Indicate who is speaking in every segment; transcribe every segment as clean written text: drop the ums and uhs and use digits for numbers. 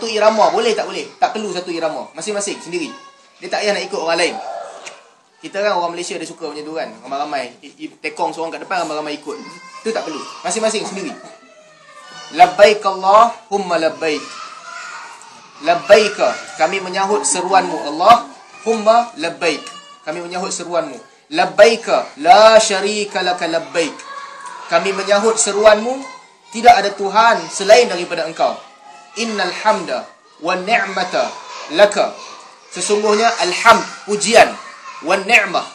Speaker 1: satu irama, boleh tak boleh? Tak perlu satu irama, masing-masing sendiri. Dia tak payah nak ikut orang lain. Kita kan orang Malaysia dia suka macam tu kan, ramai-ramai tekong seorang kat depan, ramai-ramai ikut. Itu tak perlu, masing-masing sendiri. Labbaik Allahumma labbaik. Labbaik, kami menyahut seruanmu Allah. Humma labbaik, kami menyahut seruanmu. Labbaik la syarika laka labbaik, kami menyahut seruanmu, tidak ada Tuhan selain daripada engkau. Innal hamda wan ni'mata laka, sesungguhnya alhamd, pujian, wan ni'mah,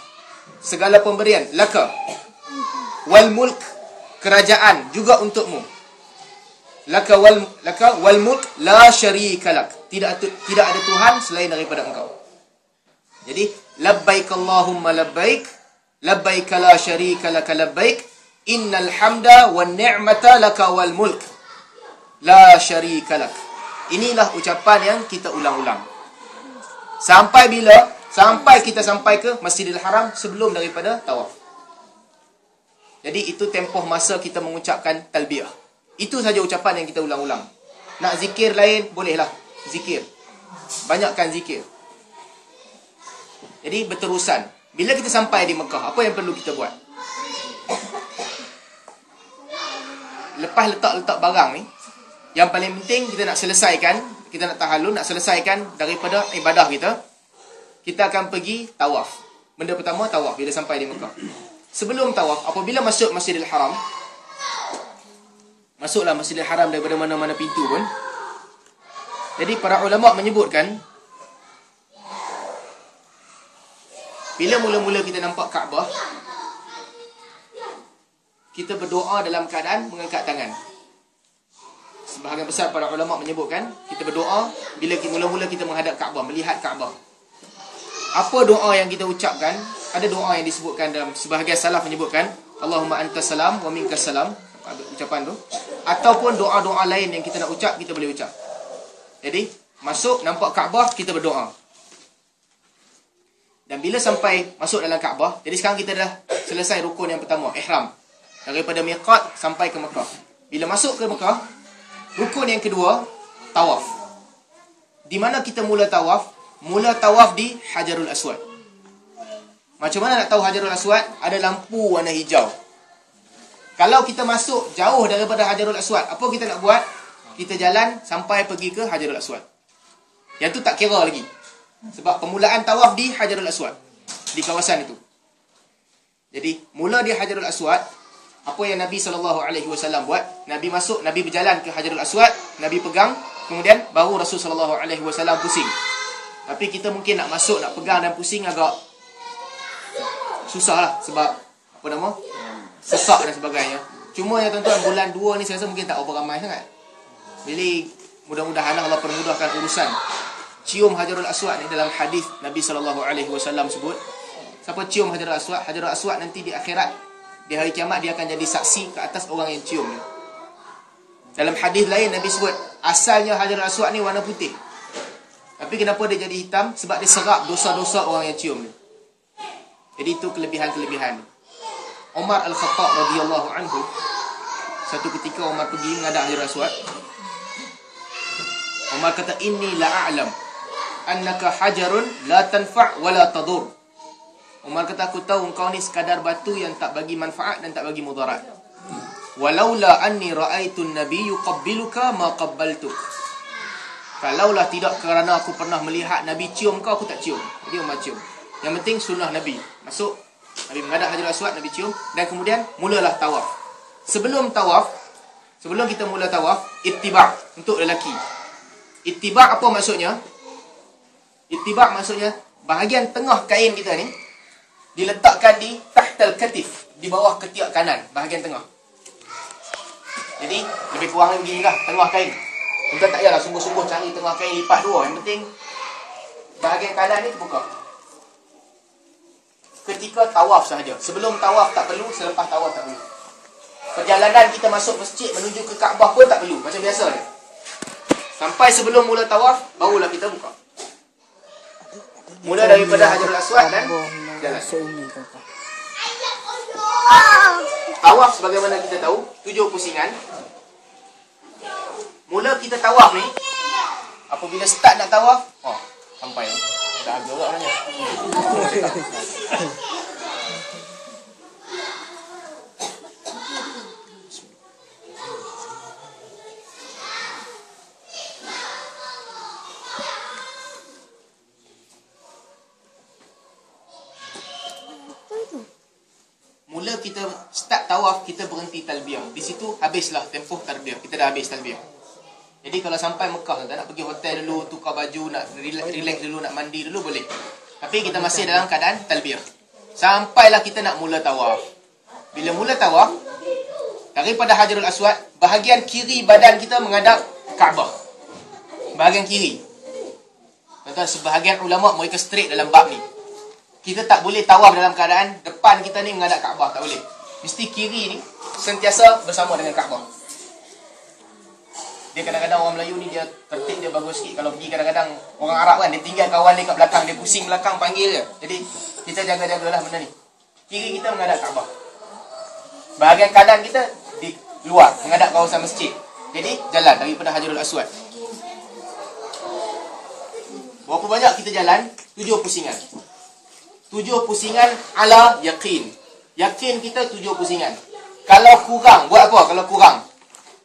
Speaker 1: segala pemberian, laka, wal mulk, kerajaan juga untukmu. Laka wal mulk la syarika lak, tidak ada Tuhan selain daripada engkau. Jadi labbaik Allahumma labbaik, labbaik la syarika laka labbaik, innal hamda wan ni'mata laka wal mulk la syarika lak. Inilah ucapan yang kita ulang-ulang. Sampai bila? Sampai kita sampai ke Masjidil Haram sebelum daripada tawaf. Jadi itu tempoh masa kita mengucapkan talbiyah. Itu saja ucapan yang kita ulang-ulang. Nak zikir lain, bolehlah zikir. Banyakkan zikir. Jadi berterusan. Bila kita sampai di Mekah, apa yang perlu kita buat? Lepas letak-letak barang ni, yang paling penting kita nak selesaikan, kita nak tahallul, nak selesaikan daripada ibadah kita, kita akan pergi tawaf. Benda pertama tawaf bila sampai di Mekah. Sebelum tawaf, apabila masuk Masjidil Haram, masuklah Masjidil Haram daripada mana-mana pintu pun. Jadi para ulama menyebutkan, bila mula-mula kita nampak Kaabah, kita berdoa dalam keadaan mengangkat tangan. Sebahagian besar para ulama menyebutkan, kita berdoa bila mula-mula kita menghadap Kaabah, melihat Kaabah. Apa doa yang kita ucapkan? Ada doa yang disebutkan dalam sebahagian salaf menyebutkan, Allahumma antas salam wa minkas salam, ucapan tu. Ataupun doa-doa lain yang kita nak ucap, kita boleh ucap. Jadi masuk nampak Kaabah, kita berdoa. Dan bila sampai masuk dalam Kaabah, jadi sekarang kita dah selesai rukun yang pertama, ihram. Daripada miqat sampai ke Mekah. Bila masuk ke Mekah, rukun yang kedua, tawaf. Di mana kita mula tawaf? Mula tawaf di Hajarul Aswad. Macam mana nak tahu Hajarul Aswad? Ada lampu warna hijau. Kalau kita masuk jauh daripada Hajarul Aswad, apa kita nak buat? Kita jalan sampai pergi ke Hajarul Aswad. Yang tu tak kira lagi. Sebab permulaan tawaf di Hajarul Aswad, di kawasan itu. Jadi mula di Hajarul Aswad, apa yang Nabi SAW buat? Nabi masuk, Nabi berjalan ke Hajarul Aswad, Nabi pegang, kemudian baru Rasul SAW pusing. Tapi kita mungkin nak masuk, nak pegang dan pusing agak susah lah. Sebab apa nama? Sesak dan sebagainya. Cuma ya tuan-tuan, bulan 2 ni saya rasa mungkin tak berapa ramai sangat. Jadi mudah-mudahan Allah permudahkan urusan cium Hajarul Aswad ni. Dalam hadis Nabi SAW sebut, siapa cium Hajarul Aswad, Hajarul Aswad nanti di akhirat, di hari kiamat dia akan jadi saksi ke atas orang yang cium dia. Dalam hadis lain Nabi sebut, asalnya Hajarul Aswad ni warna putih, tapi kenapa dia jadi hitam? Sebab dia serap dosa-dosa orang yang cium dia. Jadi itu kelebihan-kelebihan. Umar Al-Khattab radhiyallahu anhu, satu ketika Umar pergi menghadap Hajarul Aswad. Umar kata, inni la'a'lam annaka hajarun la tanfa' wa la tadur. Umar kata, aku tahu engkau ni sekadar batu yang tak bagi manfaat dan tak bagi mudarat. Walaula anni ra'aitun nabi yuqabbiluka ma qabbaltuk. Kalaulah tidak kerana aku pernah melihat Nabi cium kau, aku tak cium. Jadi Umar cium. Yang penting sunnah Nabi. Masuk, Nabi menghadap Hajarul Aswad, Nabi cium, dan kemudian mulalah tawaf. Sebelum tawaf, sebelum kita mula tawaf, ittiba' untuk lelaki. Ittiba' apa maksudnya? Ittiba' maksudnya bahagian tengah kain kita ni diletakkan di tahtal katif, di bawah ketiak kanan, bahagian tengah. Jadi lebih kurang beginilah tengah kain. Kita tak payahlah sungguh-sungguh cari tengah kain lipat dua. Yang penting bahagian kanan ni terbuka. Ketika tawaf sahaja. Sebelum tawaf tak perlu, selepas tawaf tak perlu. Perjalanan kita masuk masjid menuju ke Kaabah pun tak perlu, macam biasa je. Sampai sebelum mula tawaf, barulah kita buka. Mula daripada Hajarul Aswad dan jalan. Tawaf sebagaimana kita tahu, 7 pusingan. Mula kita tawaf ni, Apabila start nak tawaf, sampai dah agak orangnya. Mula kita start tawaf, kita berhenti talbiyah. Di situ habislah tempoh talbiyah. Kita dah habis talbiyah. Jadi kalau sampai Mekah, tak nak pergi hotel dulu, tukar baju, nak relax dulu, nak mandi dulu, boleh. Tapi kita masih dalam keadaan talbiyah. Sampailah kita nak mula tawaf. Bila mula tawaf, daripada Hajarul Aswad, bahagian kiri badan kita menghadap Kaabah. Bahagian kiri. Tuan-tuan, sebahagian ulama' mereka straight dalam bab ni. Kita tak boleh tawaf dalam keadaan depan kita ni menghadap Kaabah, tak boleh. Mesti kiri ni sentiasa bersama dengan Kaabah. Dia kadang-kadang orang Melayu ni dia tertib, dia bagus sikit. Kalau pergi kadang-kadang orang Arab kan, dia tinggal kawan dia kat belakang, dia pusing belakang panggil je. Jadi kita jaga-jagalah benda ni. Kiri kita menghadap Kaabah. Bahagian kanan kita di luar, menghadap kawasan masjid. Jadi jalan daripada Hajarul Aswad. Berapa banyak kita jalan? 7 pusingan. 7 pusingan ala yakin. Yakin kita 7 pusingan. Kalau kurang, buat apa kalau kurang?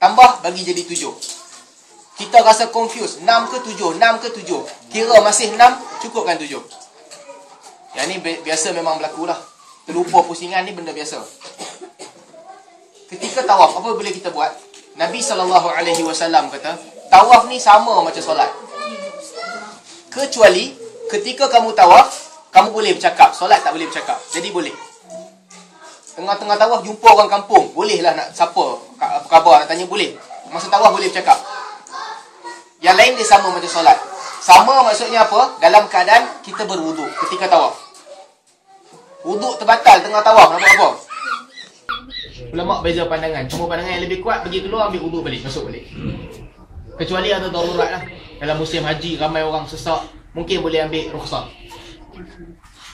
Speaker 1: Tambah, bagi jadi 7. Kita rasa confused, 6 ke 7, 6 ke 7. Kira masih 6, cukupkan 7. Yang ni biasa memang berlaku lah. Terlupa pusingan ni benda biasa. Ketika tawaf, apa boleh kita buat? Nabi SAW kata, tawaf ni sama macam solat. Kecuali ketika kamu tawaf, kamu boleh bercakap. Solat tak boleh bercakap. Jadi boleh. Tengah-tengah tawaf jumpa orang kampung, bolehlah nak sapa, apa khabar, nak tanya, boleh. Masa tawaf boleh bercakap. Yang lain dia sama macam solat. Sama maksudnya apa? Dalam keadaan kita berwuduk ketika tawaf. Wuduk terbatal tengah tawaf, nak buat apa? Ulama beza pandangan. Cuma pandangan yang lebih kuat, pergi keluar ambil wuduk balik, masuk balik. Kecuali ada darurat lah. Dalam musim haji ramai orang sesak, mungkin boleh ambil rukhsah.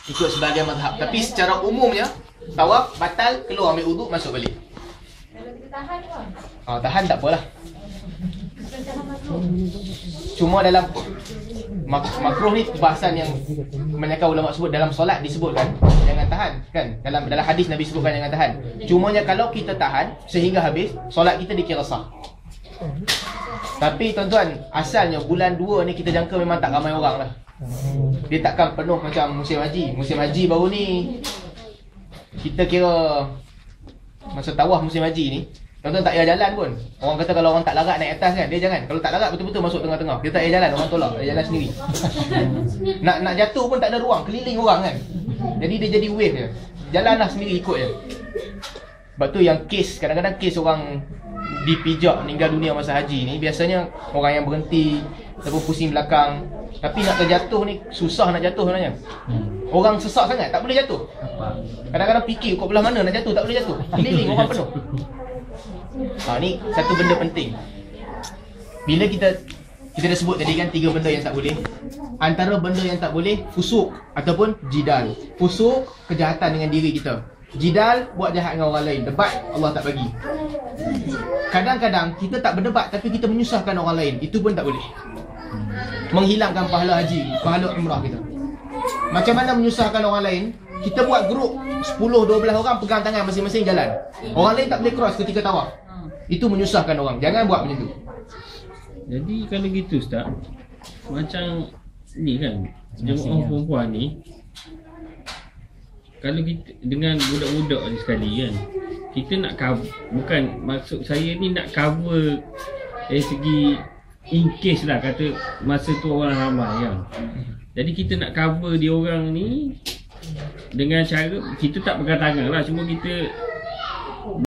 Speaker 1: Ikut sebahagian mazhab. Tapi secara umumnya tawaf batal, keluar ambil wuduk, masuk balik.
Speaker 2: Kalau kita tahan kan?
Speaker 1: Tahan tak apalah. Cuma dalam makruh ni bahasan yang kebanyakan ulama sebut dalam solat disebutkan jangan tahan kan. Dalam hadis Nabi sebutkan jangan tahan. Cumanya kalau kita tahan sehingga habis, solat kita dikira sah. Tapi tuan-tuan, asalnya bulan 2 ni kita jangka memang tak ramai orang lah. Dia takkan penuh macam musim haji. Musim haji baru ni kita kira masa tawaf musim haji ni, tuan-tuan tak payah jalan pun. Orang kata kalau orang tak larat naik atas kan, dia jangan. Kalau tak larat betul-betul masuk tengah-tengah. Dia tak payah jalan, orang tolak, dia jalan sendiri. Nak jatuh pun tak ada ruang, keliling orang kan. Jadi dia jadi wave je. Jalanlah sendiri ikut je. Sebab tu yang kes, kadang-kadang kes orang dipijak meninggal dunia masa haji ni, biasanya orang yang berhenti ataupun pusing belakang. Tapi nak terjatuh ni susah nak jatuh sebenarnya. Orang sesak sangat tak boleh jatuh. Kadang-kadang fikir kau belah mana nak jatuh, tak boleh jatuh. Keliling orang penuh. Ni satu benda penting. Bila kita dah sebut tadi kan 3 benda yang tak boleh. Antara benda yang tak boleh, fusuk ataupun jidal. Fusuk, kejahatan dengan diri kita. Jidal, buat jahat dengan orang lain. Debat, Allah tak bagi. Kadang-kadang kita tak berdebat tapi kita menyusahkan orang lain. Itu pun tak boleh. Menghilangkan pahala haji, pahala umrah kita. Macam mana menyusahkan orang lain? Kita buat grup 10-12 orang pegang tangan masing-masing jalan. Orang lain tak boleh cross ketika tawaf. Itu menyusahkan orang. Jangan buat macam tu.
Speaker 3: Jadi kalau gitu Ustaz, macam ni kan, jemaah perempuan ni, kalau kita dengan budak-budak ni sekali kan, kita nak cover, bukan maksud saya ni nak cover dari segi in case lah kata masa tu orang ramai kan. Jadi kita nak cover dia orang ni dengan cara kita tak pegang tangan lah, cuma kita